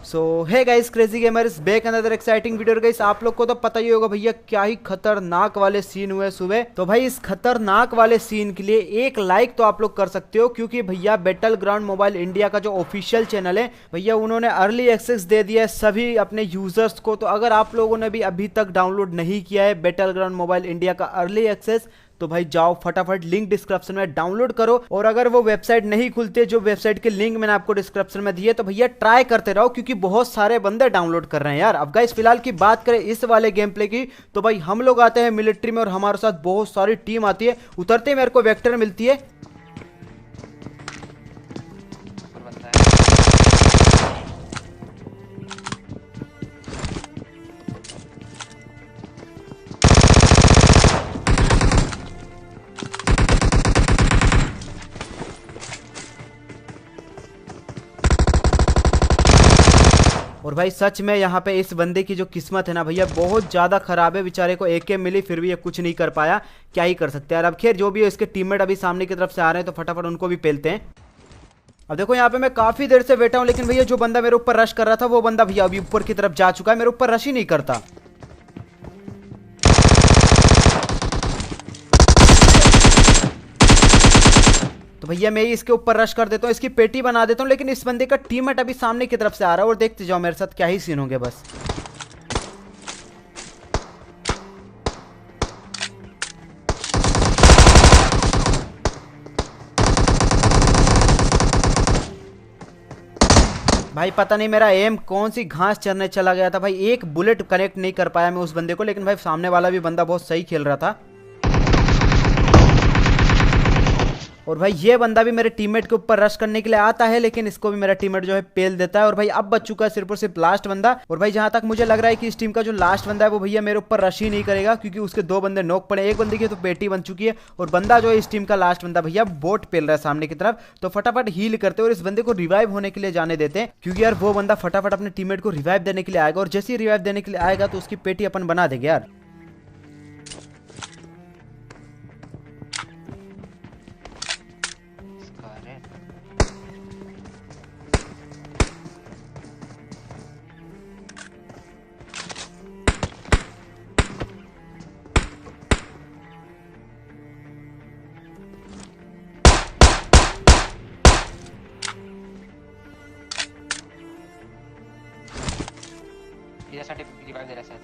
So hey guys, Crazy Gamer is back another exciting video. Guys आप लोग को तो पता ही होगा भैया क्या ही खतरनाक वाले सीन हुए सुबह। तो भाई इस खतरनाक वाले सीन के लिए एक लाइक तो आप लोग कर सकते हो, क्योंकि भैया बैटल ग्राउंड मोबाइल इंडिया का जो ऑफिशियल चैनल है भैया उन्होंने अर्ली एक्सेस दे दिया है सभी अपने यूजर्स को। तो अगर आप लोगों ने भी अभी तक डाउनलोड नहीं किया है बैटल ग्राउंड मोबाइल इंडिया का अर्ली एक्सेस, तो भाई जाओ फटाफट, लिंक डिस्क्रिप्शन में डाउनलोड करो। और अगर वो वेबसाइट नहीं खुलती जो वेबसाइट के लिंक मैंने आपको डिस्क्रिप्शन में दी है, तो भैया ट्राई करते रहो, क्योंकि बहुत सारे बंदे डाउनलोड कर रहे हैं यार। अब गाइस फिलहाल की बात करें इस वाले गेम प्ले की, तो भाई हम लोग आते हैं मिलिट्री में और हमारे साथ बहुत सारी टीम आती है। उतरते ही मेरे को वेक्टर मिलती है। और भाई सच में यहाँ पे इस बंदे की जो किस्मत है ना भैया बहुत ज़्यादा खराब है। बेचारे को AK मिली फिर भी ये कुछ नहीं कर पाया, क्या ही कर सकते हैं यार। अब खैर जो भी है, इसके टीममेट अभी सामने की तरफ से आ रहे हैं, तो फटाफट उनको भी पेलते हैं। अब देखो यहाँ पे मैं काफ़ी देर से बैठा हूँ, लेकिन भैया जो बंदा मेरे ऊपर रश कर रहा था वो बंदा भैया अभी ऊपर की तरफ जा चुका है, मेरे ऊपर रश ही नहीं करता। तो भैया मैं ही इसके ऊपर रश कर देता हूँ, इसकी पेटी बना देता हूँ, लेकिन इस बंदे का टीममेट अभी सामने की तरफ से आ रहा है और देखते जाओ मेरे साथ क्या ही सीन होंगे बस। भाई पता नहीं मेरा एम कौन सी घास चरने चला गया था भाई, एक बुलेट कनेक्ट नहीं कर पाया मैं उस बंदे को। लेकिन भाई सामने वाला भी बंदा बहुत सही खेल रहा था। और भाई ये बंदा भी मेरे टीममेट के ऊपर रश करने के लिए आता है, लेकिन इसको भी मेरा टीममेट जो है पेल देता है। और भाई अब बच चुका है सिर्फ और सिर्फ लास्ट बंदा। और भाई जहां तक मुझे लग रहा है कि इस टीम का जो लास्ट बंदा है वो भैया मेरे ऊपर रश ही नहीं करेगा, क्योंकि उसके दो बंदे नॉक पड़े, एक बंदे की तो पेटी बन चुकी है। और बंदा जो है इस टीम का लास्ट बंदा भैया बोट पेल रहा है सामने की तरफ। तो फटाफट हील करते हैं और इस बंदे को रिवाइव होने के लिए जाने देते हैं, क्योंकि यार वो बंदा फटाफट अपने टीममेट को रिवाइव देने के लिए आएगा। और जैसे ही रिवाइव देने के लिए आएगा तो उसकी पेटी अपन बना देंगे यार। यासाठी रिवाइव दे रहा है।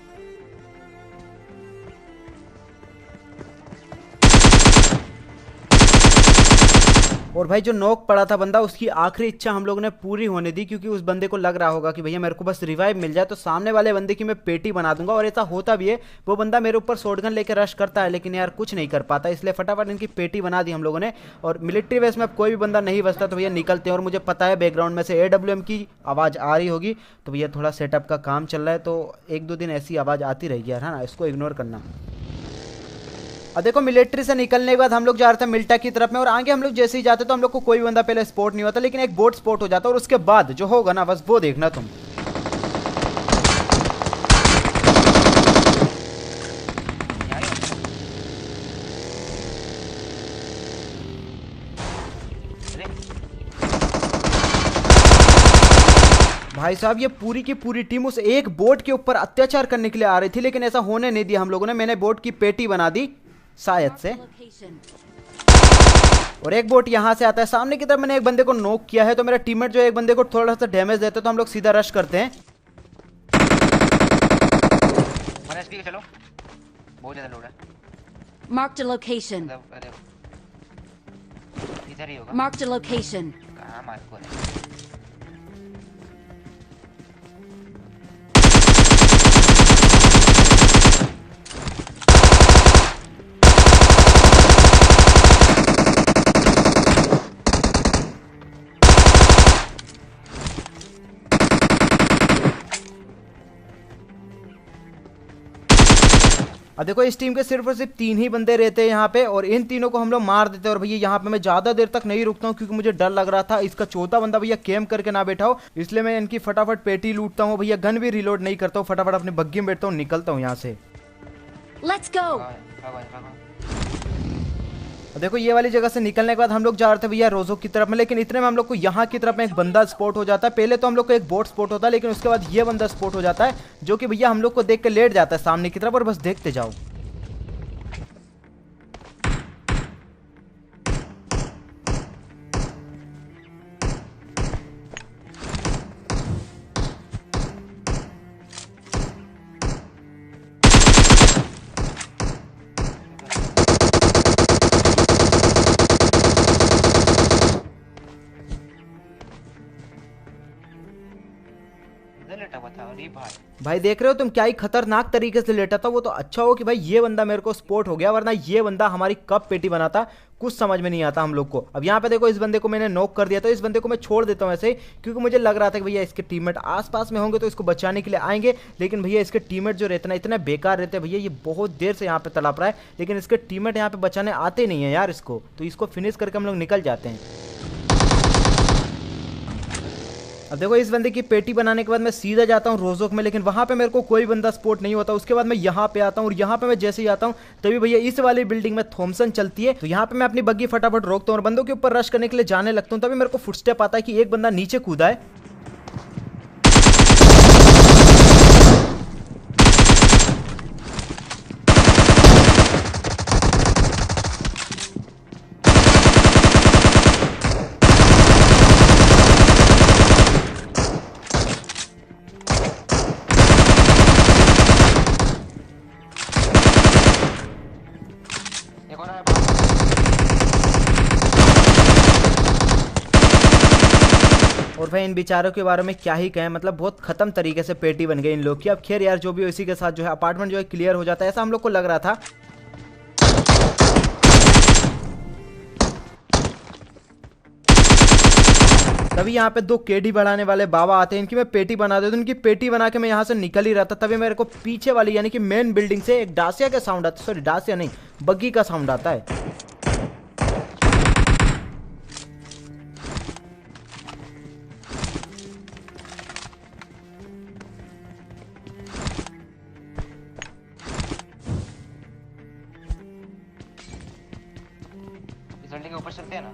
और भाई जो नॉक पड़ा था बंदा, उसकी आखिरी इच्छा हम लोगों ने पूरी होने दी, क्योंकि उस बंदे को लग रहा होगा कि भैया मेरे को बस रिवाइव मिल जाए तो सामने वाले बंदे की मैं पेटी बना दूंगा। और ऐसा होता भी है, वो बंदा मेरे ऊपर शॉटगन लेकर रश करता है, लेकिन यार कुछ नहीं कर पाता, इसलिए फटाफट इनकी पेटी बना दी हम लोगों ने। और मिलिट्री बेस में अब कोई भी बंदा नहीं बचता, तो भैया निकलते हैं। और मुझे पता है बैकग्राउंड में से AWM की आवाज़ आ रही होगी, तो भैया थोड़ा सेटअप का काम चल रहा है, तो एक दो दिन ऐसी आवाज़ आती रहेगी यार, है ना, इसको इग्नोर करना। अब देखो मिलिट्री से निकलने के बाद हम लोग जा रहे थे मिल्टा की तरफ में, और आगे हम लोग जैसे ही जाते तो हम लोग को कोई भी बंदा पहले स्पॉट नहीं होता, लेकिन एक बोट स्पॉट हो जाता, और उसके बाद जो होगा ना बस वो देखना तुम। भाई साहब ये पूरी की पूरी टीम उस एक बोट के ऊपर अत्याचार करने के लिए आ रही थी, लेकिन ऐसा होने नहीं दिया हम लोगों ने। मैंने बोट की पेटी बना दी शायद से। और एक बोट यहाँ से आता है सामने की तरफ, मैंने एक बंदे को नॉक किया है, तो मेरा टीममेट जो एक बंदे को थोड़ा सा डैमेज देता है, तो हम लोग सीधा रश करते हैं। चलो बहुत ज्यादा लोड है। Marked a location. इधर ही होगा। Marked a location. कहाँ मार्क हो रहा है? अब देखो इस टीम के सिर्फ और सिर्फ 3 ही बंदे रहते हैं यहाँ पे, और इन तीनों को हम लोग मार देते हैं। और भैया यहाँ पे मैं ज़्यादा देर तक नहीं रुकता हूँ, क्योंकि मुझे डर लग रहा था इसका चौथा बंदा भैया कैम्प करके ना बैठा हो, इसलिए मैं इनकी फटाफट पेटी लूटता हूँ भैया, गन भी रिलोड नहीं करता हूँ, फटाफट अपनी बग्गी में बैठता हूँ, निकलता हूँ यहाँ से। Let's go. देखो ये वाली जगह से निकलने के बाद हम लोग जा रहे थे भैया रोजो की तरफ में, लेकिन इतने में हम लोग को यहाँ की तरफ में एक बंदा स्पॉट हो जाता है। पहले तो हम लोग को एक बोट स्पॉट होता है, लेकिन उसके बाद ये बंदा स्पॉट हो जाता है जो कि भैया हम लोग को देख के लेट जाता है सामने की तरफ, और बस देखते जाओ। इधर लेटा हुआ था। अरे भाई देख रहे हो तुम क्या ही खतरनाक तरीके से लेटा था वो। तो अच्छा हो कि भाई ये बंदा मेरे को स्पॉट हो गया, वरना ये बंदा हमारी कब पेटी बनाता कुछ समझ में नहीं आता हम लोग को। अब यहाँ पे देखो इस बंदे को मैंने नॉक कर दिया, तो इस बंदे को मैं छोड़ देता हूँ ऐसे ही, क्योंकि मुझे लग रहा था कि भैया इसके टीममेट आसपास में होंगे तो इसको बचाने के लिए आएंगे, लेकिन भैया इसके टीममेट जो रहते ना इतने बेकार रहते हैं भैया। ये बहुत देर से यहाँ पे तड़प रहा है, लेकिन इसके टीममेट यहाँ पे बचाने आते नहीं है यार इसको, तो इसको फिनिश करके हम लोग निकल जाते हैं। अब देखो इस बंदे की पेटी बनाने के बाद मैं सीधा जाता हूँ रोजोक में, लेकिन वहां पे मेरे को कोई बंदा स्पॉट नहीं होता। उसके बाद मैं यहाँ पे आता हूँ, और यहाँ पे मैं जैसे ही आता हूँ तभी भैया इस वाली बिल्डिंग में थॉमसन चलती है। तो यहाँ पे मैं अपनी बग्गी फटाफट रोकता हूँ और बंदों के ऊपर रश करने के लिए जाने लगता हूँ। तभी मेरे को फुटस्टेप आता है कि एक बंदा नीचे कूदा है। एक और है। और भाई इन बेचारों के बारे में क्या ही कहें, मतलब बहुत खत्म तरीके से पेटी बन गई इन लोग की। अब खैर यार जो भी हो, इसी के साथ जो है अपार्टमेंट जो है क्लियर हो जाता है, ऐसा हम लोग को लग रहा था। तभी यहाँ पे दो केडी बढ़ाने वाले बाबा आते हैं, इनकी मैं पेटी बना देता हूँ। इनकी पेटी बना के मैं यहाँ से निकल ही रहा था, तभी मेरे को पीछे वाली यानी कि मेन बिल्डिंग से एक डासिया का साउंड आता है, सॉरी डासिया नहीं बग्गी का साउंड आता है। इस बिल्डिंग के ऊपर चलते हैं ना।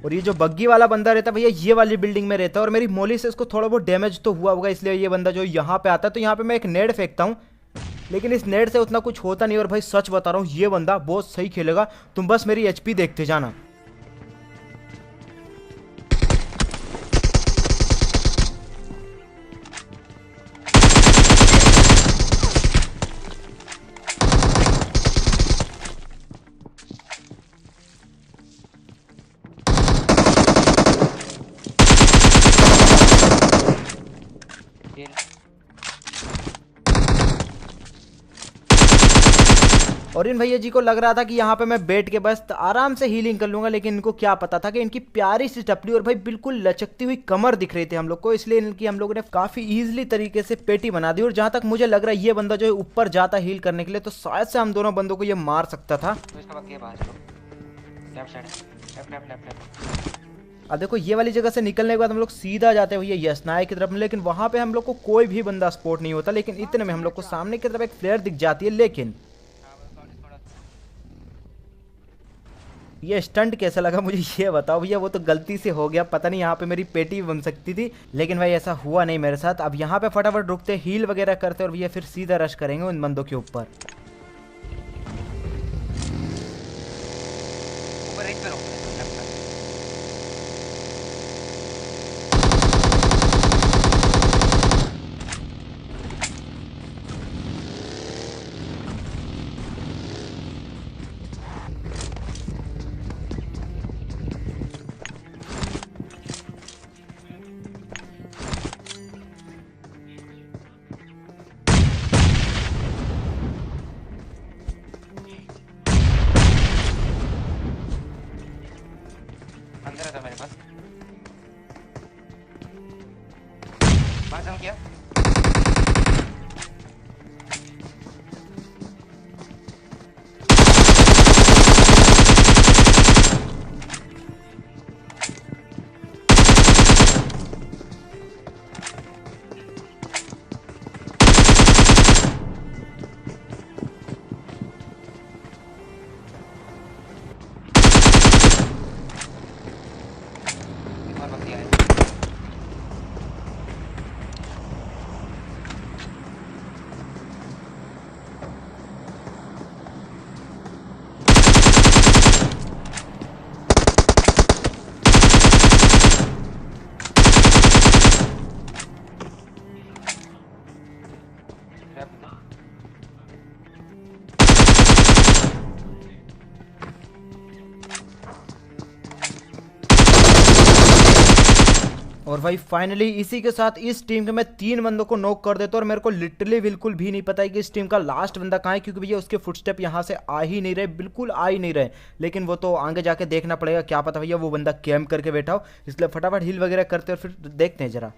और ये जो बग्गी वाला बंदा रहता है भैया ये वाली बिल्डिंग में रहता है, और मेरी मोली से इसको थोड़ा बहुत डैमेज तो हुआ होगा, इसलिए ये बंदा जो यहाँ पे आता है। तो यहाँ पे मैं एक नेड फेंकता हूँ, लेकिन इस नेड से उतना कुछ होता नहीं। और भाई सच बता रहा हूँ ये बंदा बहुत सही खेलेगा, तुम बस मेरी एचपी देखते जाना। और इन भैया जी को लग रहा था कि यहाँ पे मैं बैठ के बस आराम से हीलिंग कर लूंगा, लेकिन इनको क्या पता था कि इनकी प्यारी सी टपली और भाई बिल्कुल लचकती हुई कमर दिख रही थी हम लोग को, इसलिए इनकी हम लोगों ने काफी इजीली तरीके से पेटी बना दी। और जहां तक मुझे लग रहा है ये बंदा जो है ऊपर जाता हील करने के लिए, तो शायद से हम दोनों बंदों को ये मार सकता था। तो इसका बाकी है बाहर चलो। Left side, left left left left. अब देखो ये वाली जगह से निकलने के बाद हम लोग सीधा जाते हैं भैया यशनाय की तरफ में, लेकिन वहां पे हम लोग को कोई भी बंदा स्पॉट नहीं होता। लेकिन इतने में हम लोग को सामने की तरफ एक फ्लेयर दिख जाती है, लेकिन ये स्टंट कैसा लगा मुझे ये बताओ भैया। वो तो गलती से हो गया, पता नहीं यहाँ पे मेरी पेटी बन सकती थी, लेकिन भाई ऐसा हुआ नहीं मेरे साथ। अब यहाँ पे फटाफट रुकते हील वगैरह करते और भैया फिर सीधा रश करेंगे उन बंदों के ऊपर। ऊपर एक पे रोक लेफ्ट साइड। अंदर है था मेरे पास। बाहर जम किया। और भाई फाइनली इसी के साथ इस टीम के मैं 3 बंदों को नॉक कर देता हूँ और मेरे को लिटरली बिल्कुल भी नहीं पता है कि इस टीम का लास्ट बंदा कहाँ है, क्योंकि भैया उसके फुटस्टेप यहाँ से आ ही नहीं रहे, बिल्कुल आ ही नहीं रहे। लेकिन वो तो आगे जाके देखना पड़ेगा, क्या पता भैया वो बंदा कैम्प करके बैठा हो, इसलिए फटाफट हील वगैरह करते और फिर देखते हैं जरा।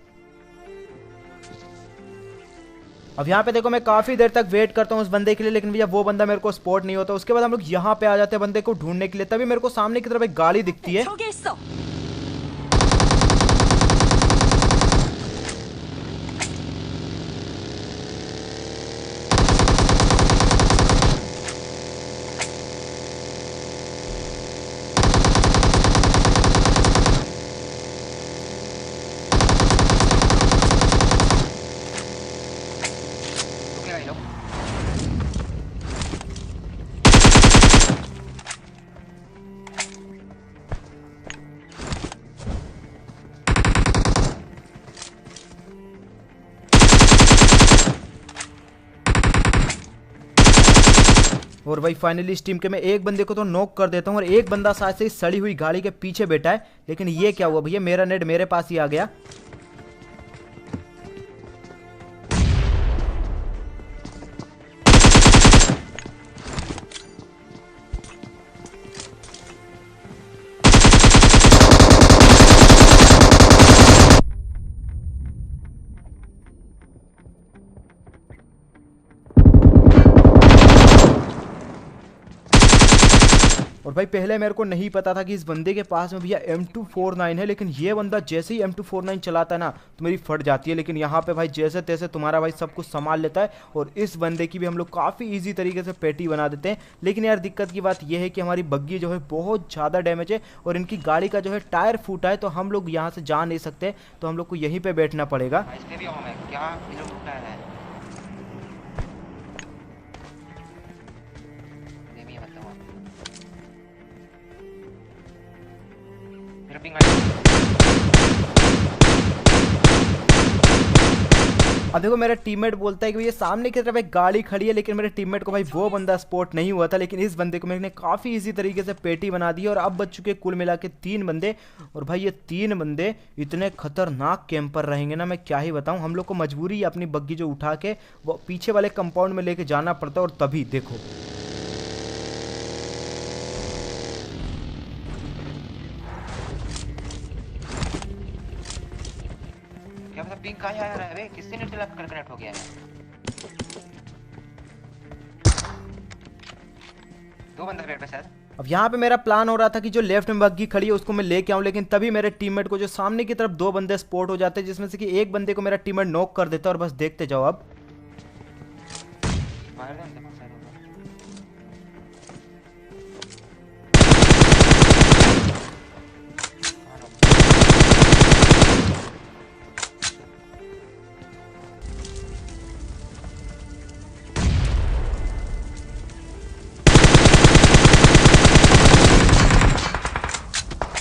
अब यहाँ पे देखो मैं काफी देर तक वेट करता हूँ उस बंदे के लिए, लेकिन भैया वो बंदा मेरे को स्पॉट नहीं होता। उसके बाद हम लोग यहाँ पे आ जाते हैं बंदे को ढूंढने के लिए, तभी मेरे को सामने की तरफ एक गाड़ी दिखती है। 저기 있어. रुकेगा ये लोग। और भाई फाइनली इस टीम के मैं एक बंदे को तो नॉक कर देता हूँ और एक बंदा शायद से इस सड़ी हुई गाड़ी के पीछे बैठा है। लेकिन ये क्या हुआ भैया, मेरा नेट मेरे पास ही आ गया। और भाई पहले मेरे को नहीं पता था कि इस बंदे के पास में भैया M249 है, लेकिन ये बंदा जैसे ही M249 चलाता है ना तो मेरी फट जाती है। लेकिन यहाँ पे भाई जैसे तैसे तुम्हारा भाई सब कुछ संभाल लेता है और इस बंदे की भी हम लोग काफ़ी इजी तरीके से पेटी बना देते हैं। लेकिन यार दिक्कत की बात ये है कि हमारी बग्गी जो है बहुत ज़्यादा डैमेज है और इनकी गाड़ी का जो है टायर फूटा है, तो हम लोग यहाँ से जा नहीं सकते, तो हम लोग को यहीं पर बैठना पड़ेगा। इस पे भी होम है क्या? ये लोग टूटा है। ये भी मतलब मेरा पिंग आई। अब देखो मेरा टीममेट बोलता है कि ये सामने की तरफ एक गाड़ी खड़ी है, लेकिन मेरे टीममेट को भाई वो बंदा स्पॉट नहीं हुआ था। लेकिन इस बंदे को मैंने काफ़ी इजी तरीके से पेटी बना दी और अब बच चुके कुल मिला के 3 बंदे। और भाई ये 3 बंदे इतने खतरनाक कैंपर रहेंगे ना, मैं क्या ही बताऊं। हम लोग को मजबूरी है अपनी बग्गी जो उठा के वो पीछे वाले कंपाउंड में लेके जाना पड़ता है। और तभी देखो क्या मतलब पिंग कहाँ आ रहा है बे? किससे नेट लग कर कनेक्ट हो गया है? 2 बंदे पेड़ पे सर। अब यहाँ पे मेरा प्लान हो रहा था कि जो लेफ्ट में बग्गी खड़ी है उसको मैं लेके आऊं, लेकिन तभी मेरे टीममेट को जो सामने की तरफ 2 बंदे स्पॉट हो जाते हैं, जिसमें से कि एक बंदे को मेरा टीममेट नॉक कर देता है। और बस देखते जाओ अब मार दे देखो सर होगा।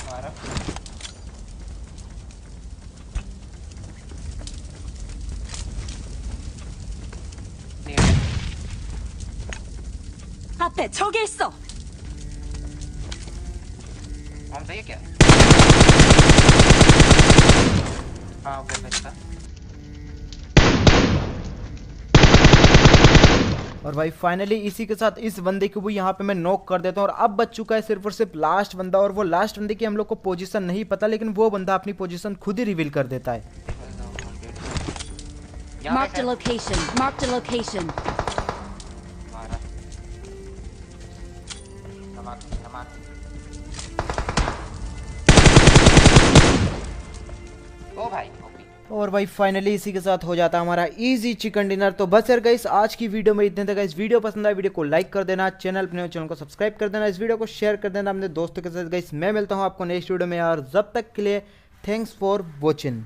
मारा। नहीं है। 앞에 저기 있어. हम सही है क्या? हाँ ओके बेटा। और भाई फाइनली इसी के साथ इस बंदे को भी यहाँ पे मैं नॉक कर देता हूँ। और अब बच चुका है सिर्फ और सिर्फ लास्ट बंदा, और वो लास्ट बंदे की हम लोग को पोजीशन नहीं पता, लेकिन वो बंदा अपनी पोजीशन खुद ही रिवील कर देता है। Marked a location. Marked a location. मारा। नमक नमक। ओ भाई ओपी। और भाई फाइनली इसी के साथ हो जाता है हमारा इजी चिकन डिनर। तो बस यार गाइस आज की वीडियो में इतने तक। इस वीडियो पसंद आए वीडियो को लाइक कर देना, चैनल अपने चैनल को सब्सक्राइब कर देना, इस वीडियो को शेयर कर देना अपने दोस्तों के साथ। गाइस मैं मिलता हूँ आपको नेक्स्ट वीडियो में यार, जब तक के लिए थैंक्स फॉर वॉचिंग।